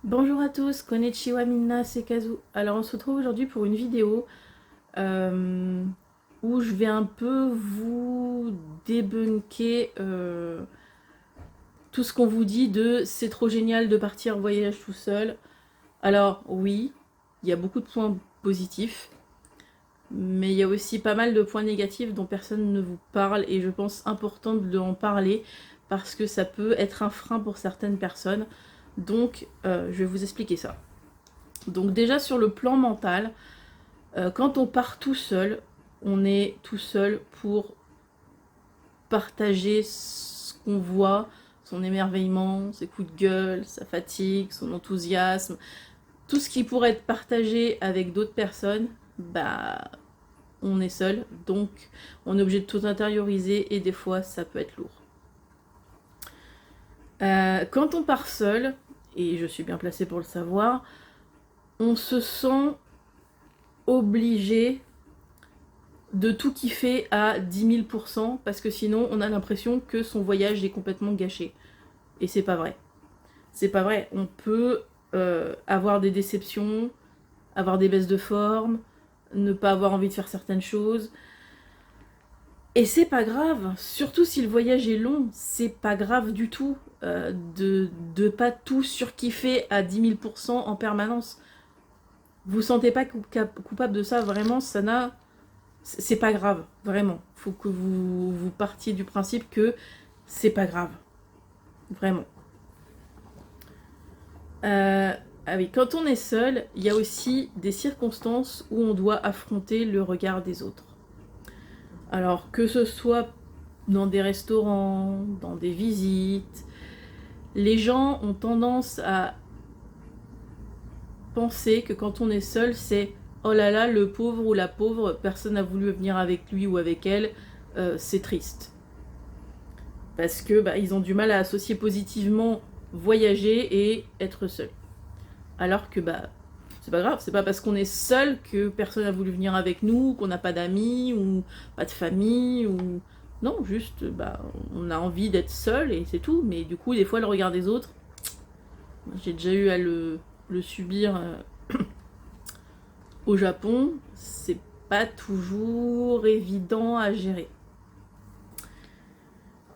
Bonjour à tous, konnichiwa minna, c'est Kazu. Alors on se retrouve aujourd'hui pour une vidéo euh, où je vais un peu vous débunker tout ce qu'on vous dit de c'est trop génial de partir en voyage tout seul. Alors oui, il y a beaucoup de points positifs, mais il y a aussi pas mal de points négatifs dont personne ne vous parle et je pense important de en parler parce que ça peut être un frein pour certaines personnes. Donc je vais vous expliquer ça. Donc déjà sur le plan mental, quand on part tout seul, on est tout seul pour partager ce qu'on voit, son émerveillement, ses coups de gueule, sa fatigue, son enthousiasme, tout ce qui pourrait être partagé avec d'autres personnes, bah on est seul, donc on est obligé de tout intérioriser et des fois ça peut être lourd. Quand on part seul, et je suis bien placée pour le savoir, on se sent obligé de tout kiffer à 10 000% parce que sinon on a l'impression que son voyage est complètement gâché. Et c'est pas vrai. C'est pas vrai. On peut avoir des déceptions, avoir des baisses de forme, ne pas avoir envie de faire certaines choses. Et c'est pas grave, surtout si le voyage est long, c'est pas grave du tout de pas tout surkiffer à 10 000% en permanence. Vous vous sentez pas coupable de ça, vraiment, ça n'a. C'est pas grave, vraiment. Faut que vous partiez du principe que c'est pas grave. Vraiment. Ah oui, quand on est seul, il y a aussi des circonstances où on doit affronter le regard des autres. Alors que ce soit dans des restaurants, dans des visites, les gens ont tendance à penser que quand on est seul, c'est oh là là, le pauvre ou la pauvre, personne n'a voulu venir avec lui ou avec elle, c'est triste. Parce que ils ont du mal à associer positivement voyager et être seul. Alors que c'est pas grave, c'est pas parce qu'on est seul que personne n'a voulu venir avec nous, qu'on n'a pas d'amis ou pas de famille ou non, juste on a envie d'être seul et c'est tout. Mais du coup, des fois, le regard des autres, j'ai déjà eu à le subir au Japon, c'est pas toujours évident à gérer.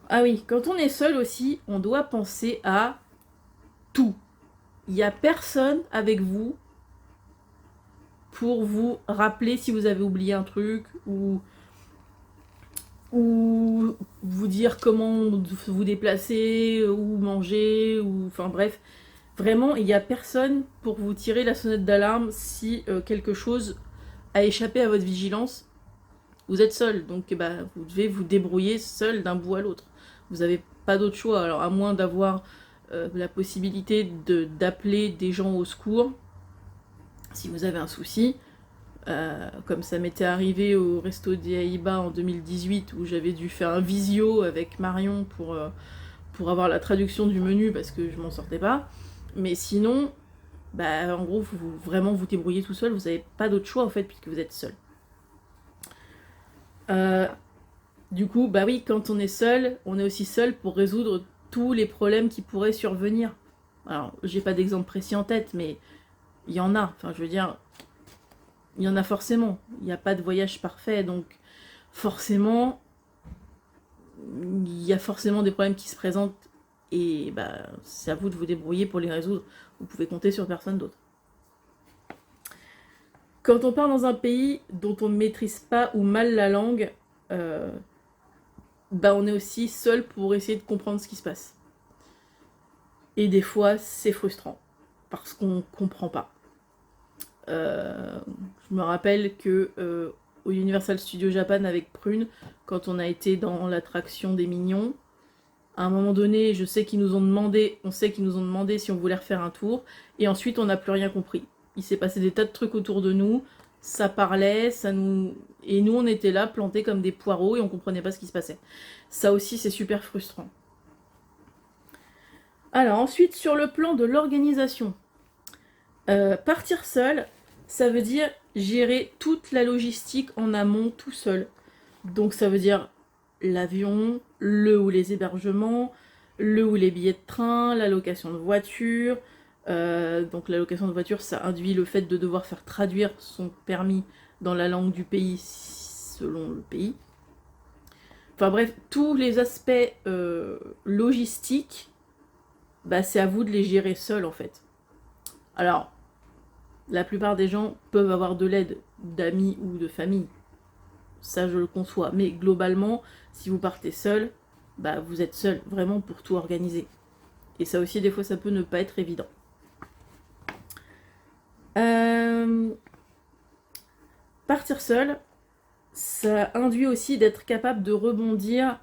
Ah oui, quand on est seul aussi, on doit penser à tout. Il n'y a personne avec vous pour vous rappeler si vous avez oublié un truc ou vous dire comment vous déplacer ou manger ou enfin bref, vraiment il n'y a personne pour vous tirer la sonnette d'alarme si quelque chose a échappé à votre vigilance. Vous êtes seul, donc vous devez vous débrouiller seul d'un bout à l'autre. Vous n'avez pas d'autre choix, alors à moins d'avoir la possibilité d'appeler des gens au secours si vous avez un souci. Comme ça m'était arrivé au Resto des Aïba en 2018 où j'avais dû faire un visio avec Marion pour avoir la traduction du menu parce que je m'en sortais pas. Mais sinon, en gros, vous vraiment vous débrouillez tout seul, vous n'avez pas d'autre choix en fait puisque vous êtes seul. Du coup, oui, quand on est seul, on est aussi seul pour résoudre tous les problèmes qui pourraient survenir. Alors, j'ai pas d'exemple précis en tête, mais il y en a. Enfin, je veux dire, il y en a forcément. Il n'y a pas de voyage parfait, donc forcément, il y a forcément des problèmes qui se présentent et c'est à vous de vous débrouiller pour les résoudre. Vous pouvez compter sur personne d'autre. Quand on part dans un pays dont on ne maîtrise pas ou mal la langue, on est aussi seul pour essayer de comprendre ce qui se passe. Et des fois, c'est frustrant parce qu'on comprend pas. Je me rappelle que au Universal Studios Japan avec Prune, quand on a été dans l'attraction des Mignons, à un moment donné, on sait qu'ils nous ont demandé si on voulait refaire un tour, et ensuite on n'a plus rien compris. Il s'est passé des tas de trucs autour de nous, ça parlait, et nous on était là plantés comme des poireaux et on comprenait pas ce qui se passait. Ça aussi c'est super frustrant. Alors ensuite sur le plan de l'organisation, partir seul, ça veut dire gérer toute la logistique en amont tout seul. Donc ça veut dire l'avion, le ou les hébergements, le ou les billets de train, la location de voiture, Donc la location de voiture, ça induit le fait de devoir faire traduire son permis dans la langue du pays selon le pays. Enfin bref, tous les aspects logistiques, bah, c'est à vous de les gérer seul en fait. Alors, la plupart des gens peuvent avoir de l'aide d'amis ou de famille. Ça, je le conçois. Mais globalement, si vous partez seul, bah, vous êtes seul vraiment pour tout organiser. Et ça aussi, des fois, ça peut ne pas être évident. Partir seul, ça induit aussi d'être capable de rebondir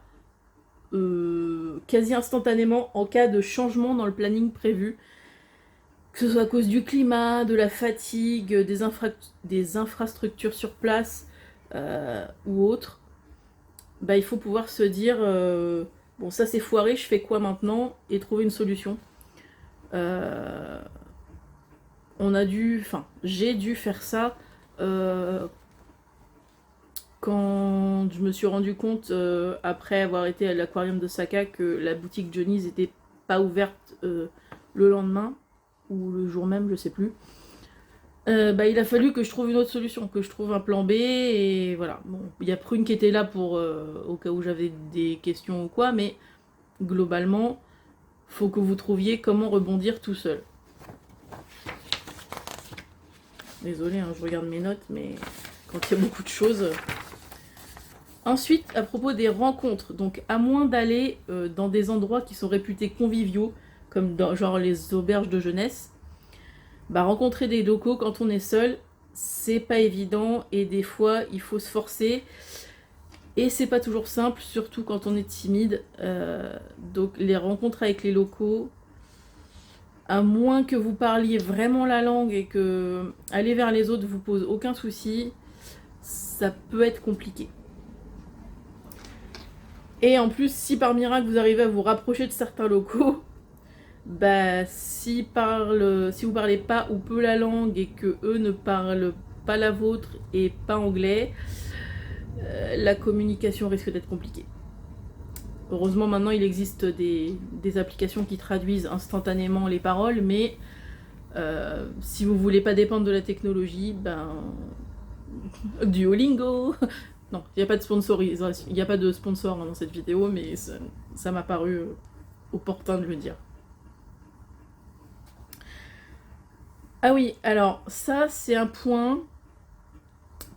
quasi instantanément en cas de changement dans le planning prévu, que ce soit à cause du climat, de la fatigue, des infrastructures sur place ou autre. Bah, il faut pouvoir se dire bon, ça c'est foiré, je fais quoi maintenant, et trouver une solution. J'ai dû faire ça quand je me suis rendu compte, après avoir été à l'aquarium de Saka, que la boutique Johnny's n'était pas ouverte le lendemain, ou le jour même, je sais plus. Bah, il a fallu que je trouve une autre solution, que je trouve un plan B, et voilà. Bon, il y a Prune qui était là pour au cas où j'avais des questions ou quoi, mais globalement, faut que vous trouviez comment rebondir tout seul. Désolée, hein, je regarde mes notes, mais quand il y a beaucoup de choses. Ensuite, à propos des rencontres, donc à moins d'aller dans des endroits qui sont réputés conviviaux, comme dans, genre les auberges de jeunesse, bah, rencontrer des locaux quand on est seul, c'est pas évident et des fois il faut se forcer et c'est pas toujours simple, surtout quand on est timide. Donc les rencontres avec les locaux, à moins que vous parliez vraiment la langue et que aller vers les autres vous pose aucun souci, ça peut être compliqué. Et en plus, si par miracle vous arrivez à vous rapprocher de certains locaux, bah, si vous parlez pas ou peu la langue et que eux ne parlent pas la vôtre et pas anglais, la communication risque d'être compliquée. Heureusement, maintenant, il existe des applications qui traduisent instantanément les paroles, mais si vous voulez pas dépendre de la technologie, ben... Duolingo. Non, il n'y a pas de sponsorisation, il n'y a pas de sponsor dans cette vidéo, mais ça m'a paru opportun de le dire. Ah oui, alors ça c'est un point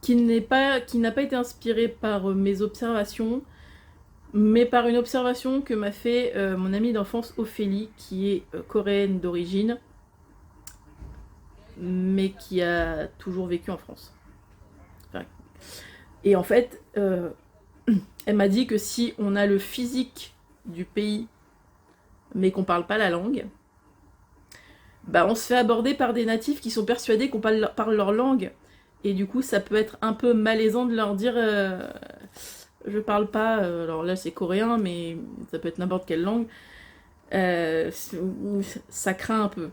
qui n'a pas été inspiré par mes observations, mais par une observation que m'a fait mon amie d'enfance Ophélie, qui est coréenne d'origine, mais qui a toujours vécu en France. Enfin, et en fait, elle m'a dit que si on a le physique du pays, mais qu'on parle pas la langue, bah on se fait aborder par des natifs qui sont persuadés qu'on parle leur langue. Et du coup, ça peut être un peu malaisant de leur dire je parle pas, alors là c'est coréen, mais ça peut être n'importe quelle langue. Ça craint un peu.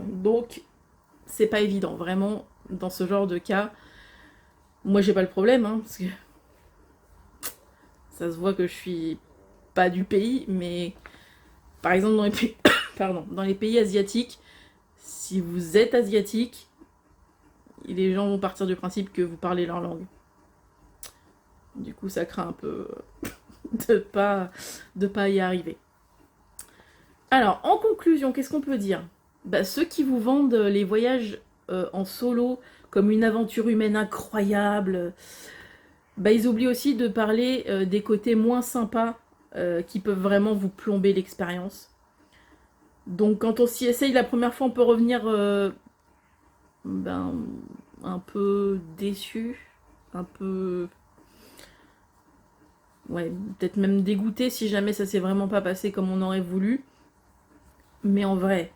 Donc, c'est pas évident, vraiment, dans ce genre de cas. Moi, j'ai pas le problème, hein, parce que ça se voit que je suis pas du pays, mais par exemple, dans les pays, dans les pays asiatiques, si vous êtes asiatique, les gens vont partir du principe que vous parlez leur langue. Du coup, ça craint un peu de pas y arriver. Alors, en conclusion, qu'est-ce qu'on peut dire ? Bah, ceux qui vous vendent les voyages en solo comme une aventure humaine incroyable, bah, ils oublient aussi de parler des côtés moins sympas qui peuvent vraiment vous plomber l'expérience. Donc quand on s'y essaye la première fois, on peut revenir un peu déçu, un peu... ouais, peut-être même dégoûté si jamais ça s'est vraiment pas passé comme on aurait voulu. Mais en vrai,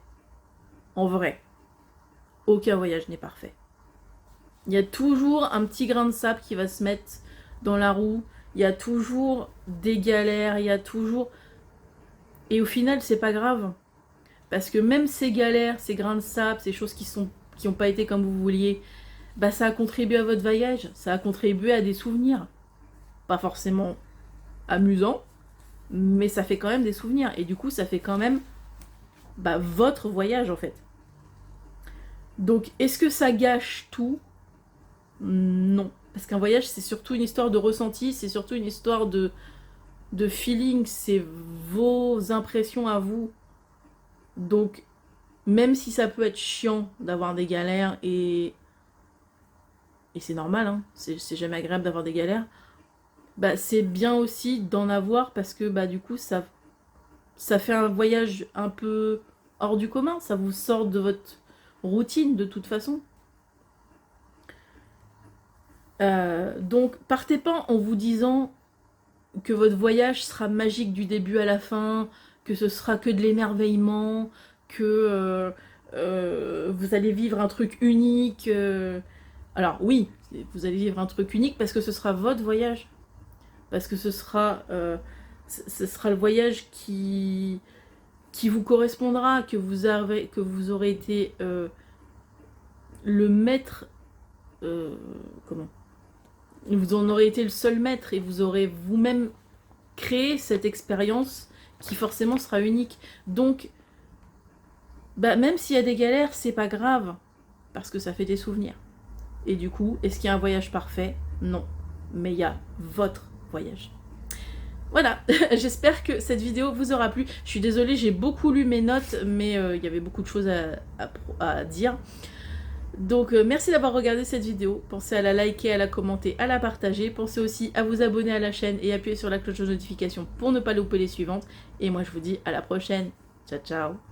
aucun voyage n'est parfait. Il y a toujours un petit grain de sable qui va se mettre dans la roue, il y a toujours des galères, il y a toujours... Et au final, c'est pas grave. Parce que même ces galères, ces grains de sable, ces choses qui n'ont pas été comme vous vouliez, bah ça a contribué à votre voyage, ça a contribué à des souvenirs. Pas forcément amusants, mais ça fait quand même des souvenirs. Et du coup, ça fait quand même votre voyage en fait. Donc est-ce que ça gâche tout? Non. Parce qu'un voyage c'est surtout une histoire de ressenti, c'est surtout une histoire de feeling, c'est vos impressions à vous. Donc même si ça peut être chiant d'avoir des galères et c'est normal, hein, c'est jamais agréable d'avoir des galères, c'est bien aussi d'en avoir parce que du coup ça fait un voyage un peu hors du commun, ça vous sort de votre routine de toute façon. Donc partez pas en vous disant que votre voyage sera magique du début à la fin, que ce sera que de l'émerveillement, que vous allez vivre un truc unique. Alors oui, vous allez vivre un truc unique parce que ce sera votre voyage. Parce que ce sera le voyage qui vous correspondra, que vous aurez été le maître... comment ? Vous en aurez été le seul maître et vous aurez vous-même créé cette expérience qui forcément sera unique. Donc, même s'il y a des galères, c'est pas grave, parce que ça fait des souvenirs. Et du coup, est-ce qu'il y a un voyage parfait? Non. Mais il y a votre voyage. Voilà, j'espère que cette vidéo vous aura plu. Je suis désolée, j'ai beaucoup lu mes notes, mais il y avait beaucoup de choses à dire. Donc merci d'avoir regardé cette vidéo, pensez à la liker, à la commenter, à la partager, pensez aussi à vous abonner à la chaîne et appuyer sur la cloche de notification pour ne pas louper les suivantes. Et moi je vous dis à la prochaine, ciao ciao.